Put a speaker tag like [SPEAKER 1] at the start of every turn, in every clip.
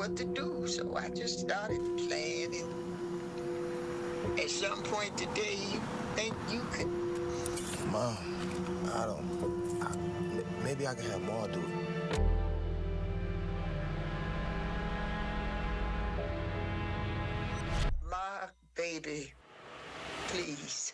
[SPEAKER 1] what to do. So I just started playing, and at some point today, you think you could.
[SPEAKER 2] Mom, I don't. Maybe I can have Mom do it.
[SPEAKER 1] My baby, please.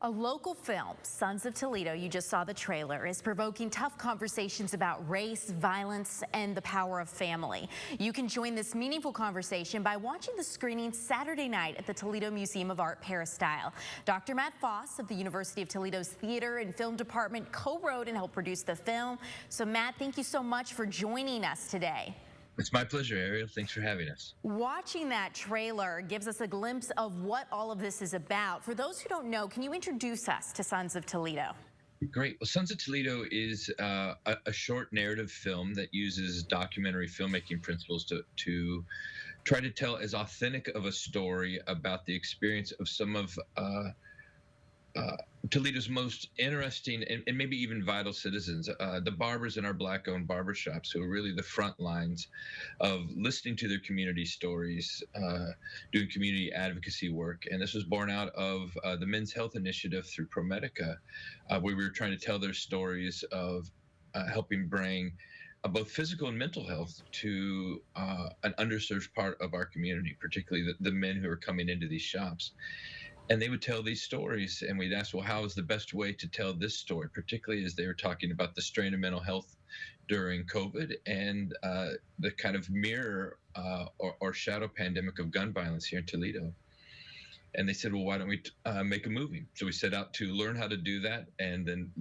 [SPEAKER 3] A local film, Sons of Toledo, you just saw the trailer, is provoking tough conversations about race, violence, and the power of family. You can join this meaningful conversation by watching the screening Saturday night at the Toledo Museum of Art Peristyle. Dr. Matt Foss of the University of Toledo's Theater and Film Department co-wrote and helped produce the film. So Matt, thank you so much for joining us today.
[SPEAKER 4] It's my pleasure, Ariel. Thanks for having us.
[SPEAKER 3] Watching that trailer gives us a glimpse of what all of this is about. For those who don't know, can you introduce us to Sons of Toledo?
[SPEAKER 4] Great. Well, Sons of Toledo is a short narrative film that uses documentary filmmaking principles to try to tell as authentic of a story about the experience of some of Toledo's most interesting and maybe even vital citizens, the barbers in our Black-owned barbershops, who are really the front lines of listening to their community stories, doing community advocacy work. And this was born out of the Men's Health Initiative through ProMedica, where we were trying to tell their stories of helping bring both physical and mental health to an underserved part of our community, particularly the men who are coming into these shops. And they would tell these stories, and we'd ask, well, how is the best way to tell this story, particularly as they were talking about the strain of mental health during COVID and the kind of mirror or shadow pandemic of gun violence here in Toledo. And they said, well, why don't we make a movie? So we set out to learn how to do that, and then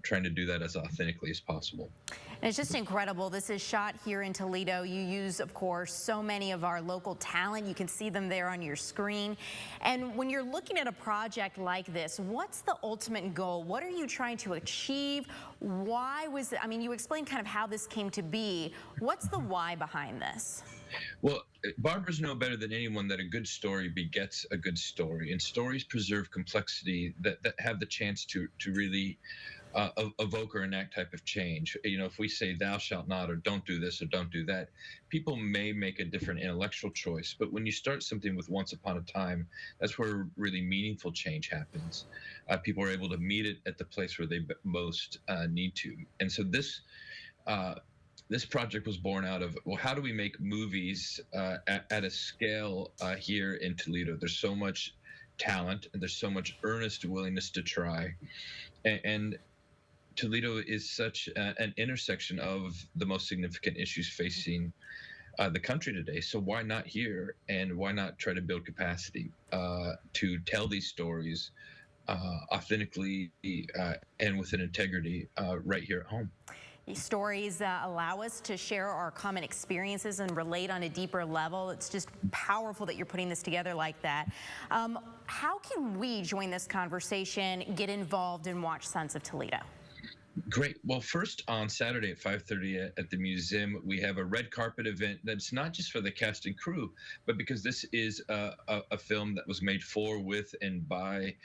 [SPEAKER 4] trying to do that as authentically as possible.
[SPEAKER 3] And it's just incredible. This is shot here in Toledo. You use, of course, so many of our local talent. You can see them there on your screen. And when you're looking at a project like this, what's the ultimate goal? What are you trying to achieve? Why was it? I mean, you explained kind of how this came to be. What's the why behind this?
[SPEAKER 4] Well, barbers know better than anyone that a good story begets a good story, and stories preserve complexity that have the chance to really evoke or enact type of change. You know, if we say thou shalt not, or don't do this, or don't do that, people may make a different intellectual choice. But when you start something with once upon a time, that's where really meaningful change happens. People are able to meet it at the place where they most need to. And so this project was born out of, well, how do we make movies at a scale here in Toledo? There's so much talent, and there's so much earnest willingness to try. And Toledo is such an intersection of the most significant issues facing the country today. So why not here? And why not try to build capacity to tell these stories authentically and with an integrity right here at home?
[SPEAKER 3] These stories allow us to share our common experiences and relate on a deeper level. It's just powerful that you're putting this together like that. How can we join this conversation, get involved, and watch Sons of Toledo?
[SPEAKER 4] Great. Well, first on Saturday at 5:30 at the museum, we have a red carpet event that's not just for the cast and crew, but because this is a film that was made for, with, and by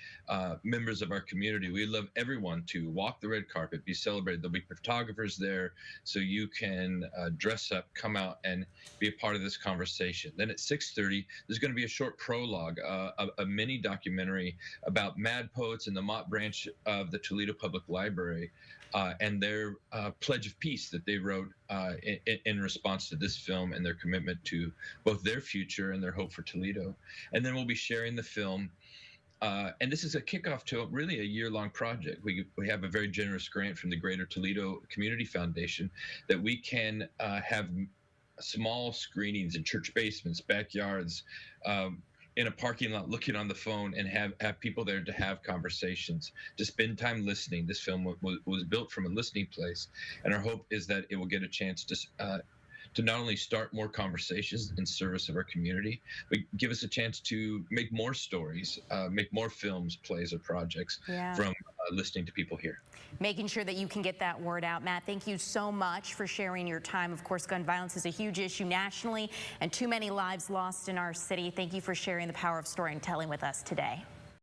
[SPEAKER 4] members of our community. We love everyone to walk the red carpet, be celebrated. There'll be photographers there, so you can dress up, come out, and be a part of this conversation. Then at 6:30, there's going to be a short prologue, a mini documentary about Mad Poets and the Mott branch of the Toledo Public Library. and their pledge of peace that they wrote in response to this film, and their commitment to both their future and their hope for Toledo. And then we'll be sharing the film. And this is a kickoff to really a year-long project. We have a very generous grant from the Greater Toledo Community Foundation that we can have small screenings in church basements, backyards, in a parking lot, looking on the phone, and have people there to have conversations, to spend time listening. This film was built from a listening place, and our hope is that it will get a chance to not only start more conversations in service of our community, but give us a chance to make more stories, make more films, plays, or projects from listening to people here.
[SPEAKER 3] Making sure that you can get that word out. Matt, thank you so much for sharing your time. Of course, gun violence is a huge issue nationally, and too many lives lost in our city. Thank you for sharing the power of storytelling with us today.